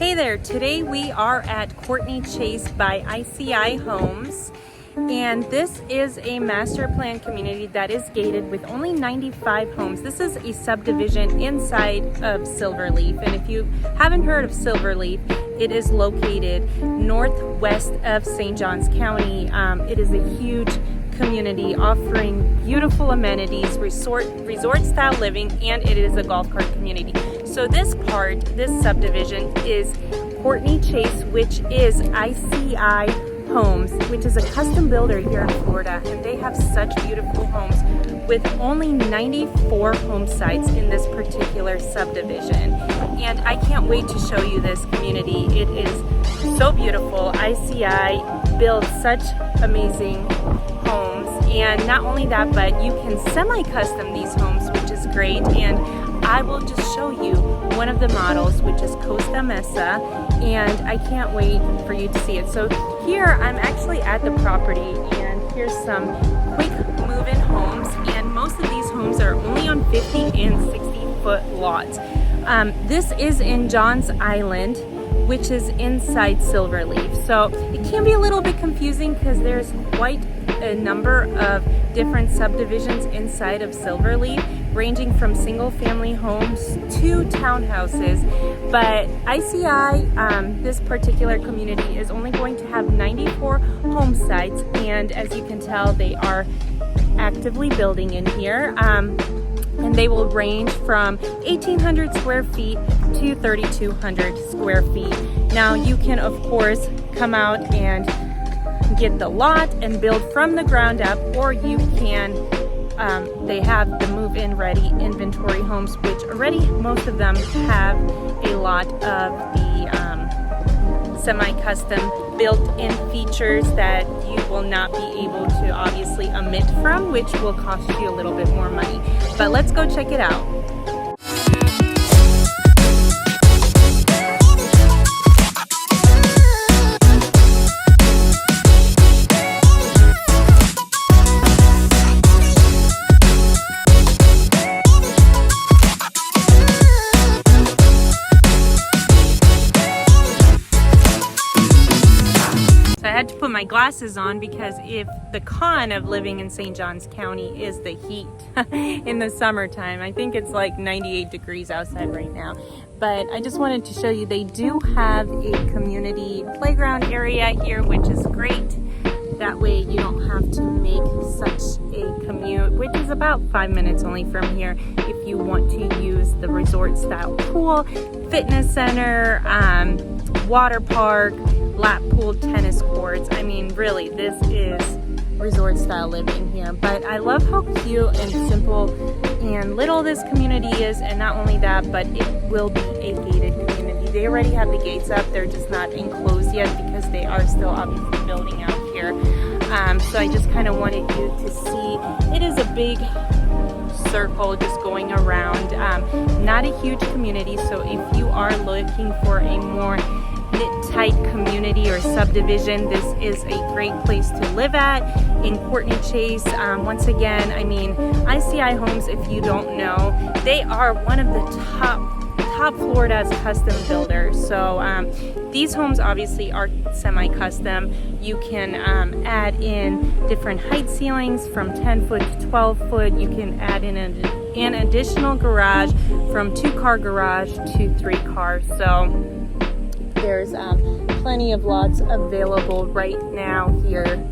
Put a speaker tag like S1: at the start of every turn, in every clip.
S1: Hey there, today we are at Courtney Chase by ICI Homes, and this is a master plan community that is gated with only 95 homes. This is a subdivision inside of Silverleaf, and if you haven't heard of Silverleaf, it is located northwest of St. Johns County. It is a huge community offering beautiful amenities, resort style living, and it is a golf cart community. So this subdivision is Courtney Chase, which is ICI Homes, which is a custom builder here in Florida, and they have such beautiful homes with only 94 home sites in this particular subdivision. And I can't wait to show you this community. It is so beautiful. ICI builds such amazing homes, and not only that, but you can semi-custom these homes, which is great. And I will just show you one of the models, which is Costa Mesa, and I can't wait for you to see it. So here I'm actually at the property, and here's some quick move-in homes, and most of these homes are only on 50 and 60-foot lots. This is in Johns Island, which is inside Silverleaf. So it can be a little bit confusing because there's quite a number of different subdivisions inside of Silverleaf, ranging from single family homes to townhouses. But ICI, this particular community, is only going to have 94 home sites, and as you can tell, they are actively building in here. And they will range from 1,800 square feet to 3,200 square feet. Now you can of course come out and get the lot and build from the ground up, or you can they have the move-in ready inventory homes, which already most of them have a lot of the semi-custom built-in features that you will not be able to obviously omit from, which will cost you a little bit more money. But let's go check it out. I had to put my glasses on because if the con of living in St. Johns County is the heat in the summertime. I think it's like 98 degrees outside right now. But I just wanted to show you they do have a community playground area here, which is great. That way you don't have to make such a commute, which is about 5 minutes only from here, if you want to use the resort style pool, fitness center, water park, lap pool, tennis courts. I mean, really, this is resort style living here. But I love how cute and simple and little this community is, and not only that, but it will be a gated community. They already have the gates up, they're just not enclosed yet because they are still obviously building out here. So I just kind of wanted you to see, it is a big circle just going around. Not a huge community, so if you are looking for a more knit-tight community or subdivision, this is a great place to live at in Courtney Chase. Once again, I mean, ICI Homes, if you don't know, they are one of the top Florida's custom builders. So these homes obviously are semi-custom. You can add in different height ceilings from 10 foot to 12 foot. You can add in an additional garage from 2-car garage to 3-car. So there's plenty of lots available right now here.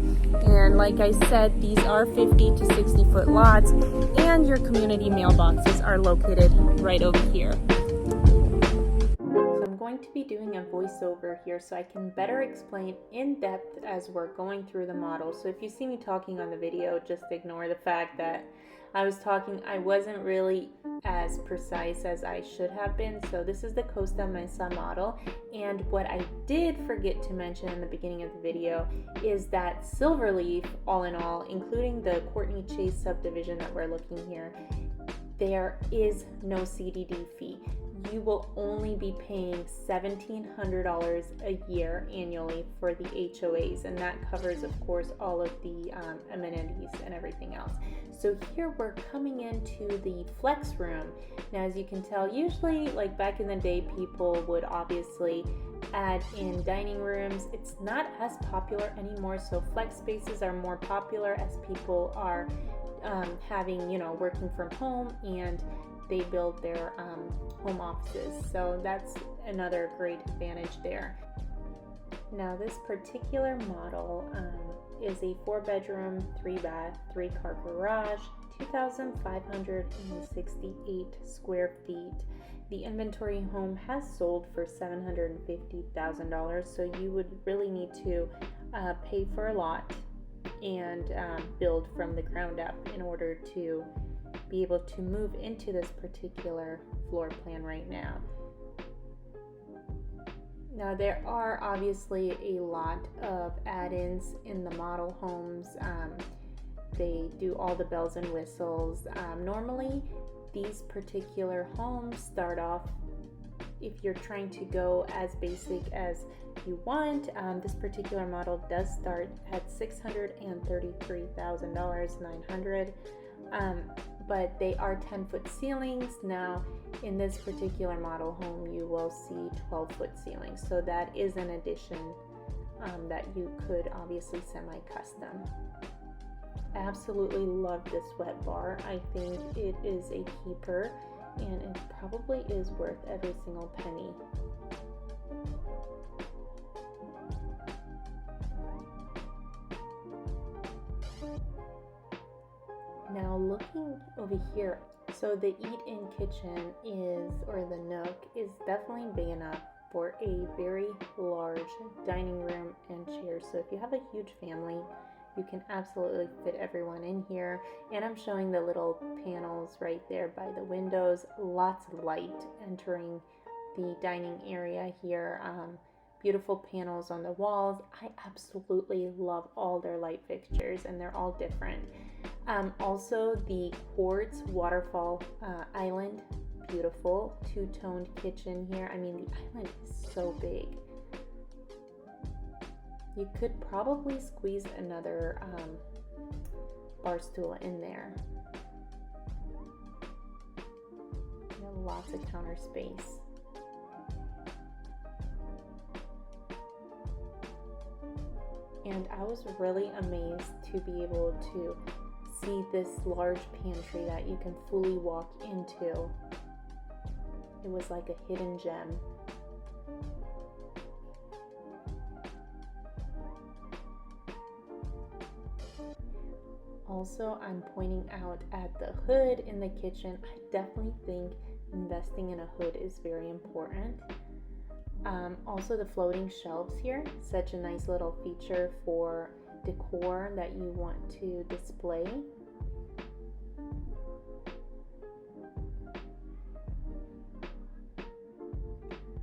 S1: And like I said, these are 50 to 60 foot lots, and your community mailboxes are located right over here. So I'm going to be doing a voiceover here so I can better explain in depth as we're going through the model. So if you see me talking on the video, just ignore the fact that I wasn't really as precise as I should have been. So this is the Costa Mesa model, and what I did forget to mention in the beginning of the video is that Silverleaf, all in all, including the Courtney Chase subdivision that we're looking here, there is no CDD fee. you will only be paying $1,700 a year annually for the HOAs, and that covers, of course, all of the amenities and everything else. So here we're coming into the flex room. Now, as you can tell, usually, like back in the day, people would obviously add in dining rooms. It's not as popular anymore, so flex spaces are more popular as people are having, working from home, and they build their home offices. So that's another great advantage there. Now, this particular model is a 4-bedroom, 3-bath, 3-car garage, 2,568 square feet. The inventory home has sold for $750,000, so you would really need to pay for a lot and build from the ground up in order to be able to move into this particular floor plan right now. Now, there are obviously a lot of add-ins in the model homes. They do all the bells and whistles. Normally, these particular homes start off, if you're trying to go as basic as you want, this particular model does start at $633,900. But they are 10-foot ceilings. Now, in this particular model home, you will see 12-foot ceilings. So that is an addition that you could obviously semi-custom. I absolutely love this wet bar. I think it is a keeper, and it probably is worth every single penny. Now, looking over here, so the eat-in kitchen or the nook is definitely big enough for a very large dining room and chairs. So if you have a huge family, you can absolutely fit everyone in here. And I'm showing the little panels right there by the windows. Lots of light entering the dining area here. Beautiful panels on the walls. I absolutely love all their light fixtures, and they're all different. Also, the quartz waterfall island, beautiful. Two-toned kitchen here. I mean, the island is so big. You could probably squeeze another bar stool in there. You have lots of counter space. And I was really amazed to be able to see this large pantry that you can fully walk into. It was like a hidden gem. Also, I'm pointing out at the hood in the kitchen. I definitely think investing in a hood is very important. Also, the floating shelves here, such a nice little feature for decor that you want to display.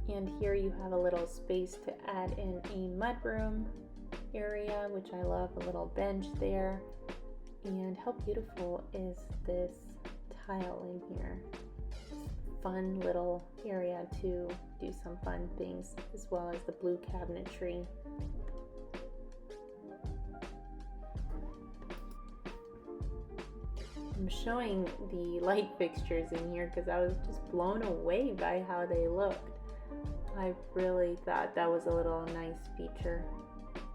S1: And here you have a little space to add in a mudroom area, which I love, a little bench there. And how beautiful is this tile in here? Fun little area to do some fun things, as well as the blue cabinetry. I'm showing the light fixtures in here because I was just blown away by how they looked. I really thought that was a little nice feature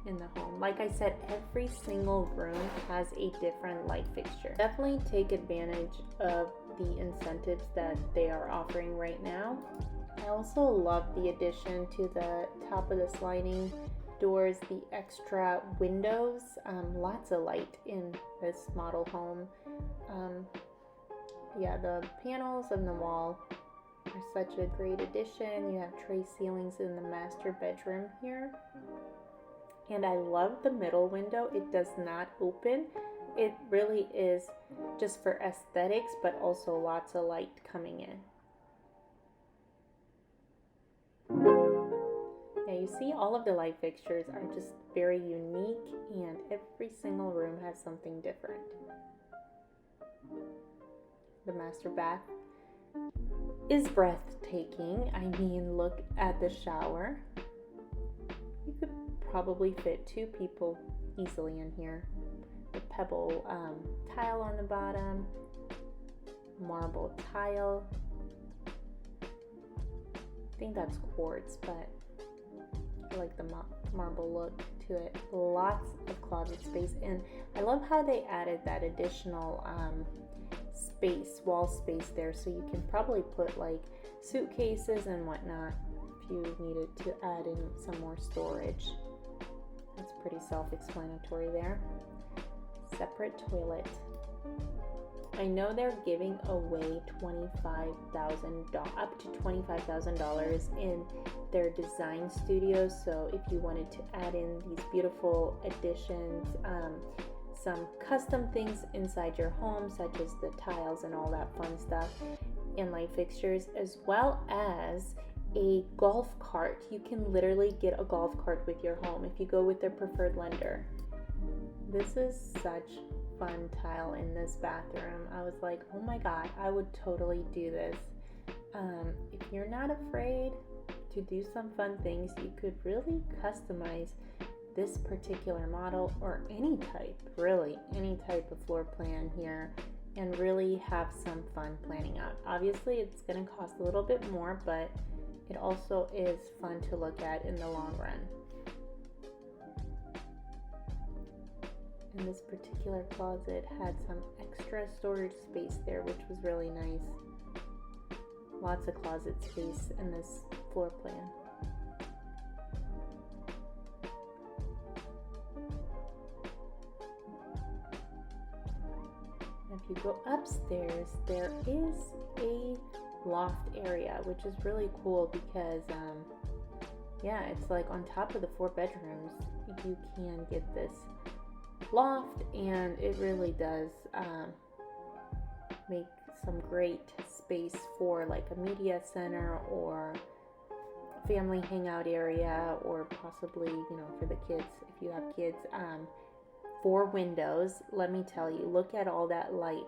S1: in the home. Like I said, every single room has a different light fixture. Definitely take advantage of the incentives that they are offering right now. I also love the addition to the top of the sliding doors, the extra windows. Lots of light in this model home. Yeah, the panels on the wall are such a great addition. You have tray ceilings in the master bedroom here. And I love the middle window. It does not open. It really is just for aesthetics, but also lots of light coming in. Now you see all of the light fixtures are just very unique, and every single room has something different. The master bath is breathtaking. I mean, look at the shower. You could probably fit 2 people easily in here. The pebble tile on the bottom, marble tile. I think that's quartz, but I like the marble look to it. Lots of closet space, and I love how they added that additional wall space there, so you can probably put like suitcases and whatnot if you needed to add in some more storage. That's pretty self-explanatory there. Separate toilet. I know they're giving away up to $25,000 in their design studios, so if you wanted to add in these beautiful additions, some custom things inside your home, such as the tiles and all that fun stuff, and light fixtures, as well as a golf cart. You can literally get a golf cart with your home if you go with their preferred lender. This is such fun tile in this bathroom. I was like, oh my god, I would totally do this. If you're not afraid to do some fun things, you could really customize this particular model, or any type of floor plan here, and really have some fun planning out. Obviously it's going to cost a little bit more, but it also is fun to look at in the long run. And this particular closet had some extra storage space there, which was really nice. Lots of closet space in this floor plan. If you go upstairs, there is a loft area, which is really cool because yeah, it's like on top of the 4 bedrooms you can get this loft, and it really does make some great space for like a media center or family hangout area, or possibly, you know, for the kids if you have kids. 4 windows. Let me tell you, look at all that light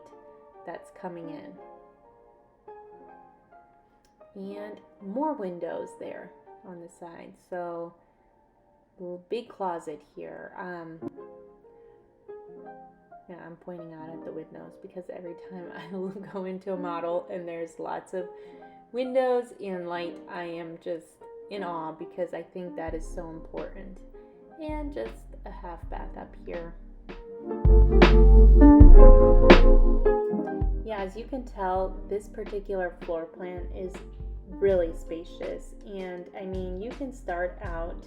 S1: that's coming in, and more windows there on the side. So big closet here. Yeah, I'm pointing out at the windows because every time I go into a model and there's lots of windows and light, I am just in awe because I think that is so important. And just a half bath up here. Yeah, as you can tell, this particular floor plan is really spacious, and I mean, you can start out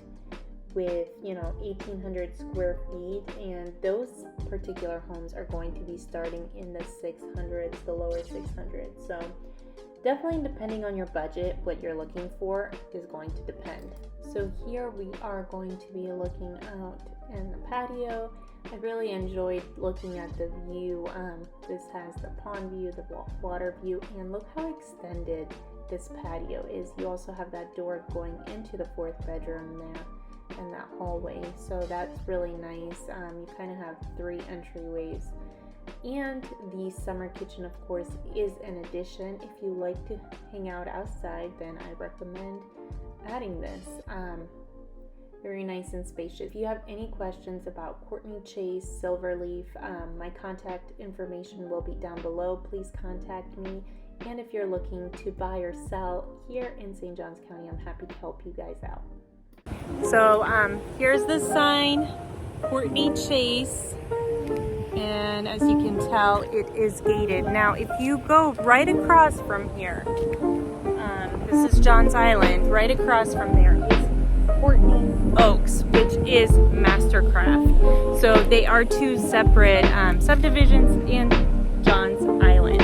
S1: with, you know, 1,800 square feet, and those particular homes are going to be starting in the 600s, the lower 600s. So definitely, depending on your budget, what you're looking for is going to depend. So here we are going to be looking out in the patio. I really enjoyed looking at the view. This has the pond view, the water view, and look how extended this patio is. You also have that door going into the 4th bedroom there and that hallway, so that's really nice. You kind of have 3 entryways, and the summer kitchen, of course, is an addition. If you like to hang out outside, then I recommend adding this. Very nice and spacious. If you have any questions about Courtney Chase, Silverleaf, my contact information will be down below. Please contact me. And if you're looking to buy or sell here in St. Johns County, I'm happy to help you guys out. So here's the sign, Courtney Chase, and as you can tell, it is gated. Now if you go right across from here, this is Johns Island, right across from there is Courtney Oaks, which is Mastercraft. So they are 2 separate subdivisions in Johns Island.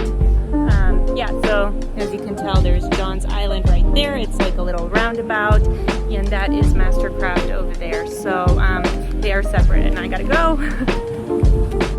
S1: Yeah, so as you can tell, there's Johns Island right there. It's like a little roundabout, and that is Mastercraft over there. So they are separate, and I gotta go.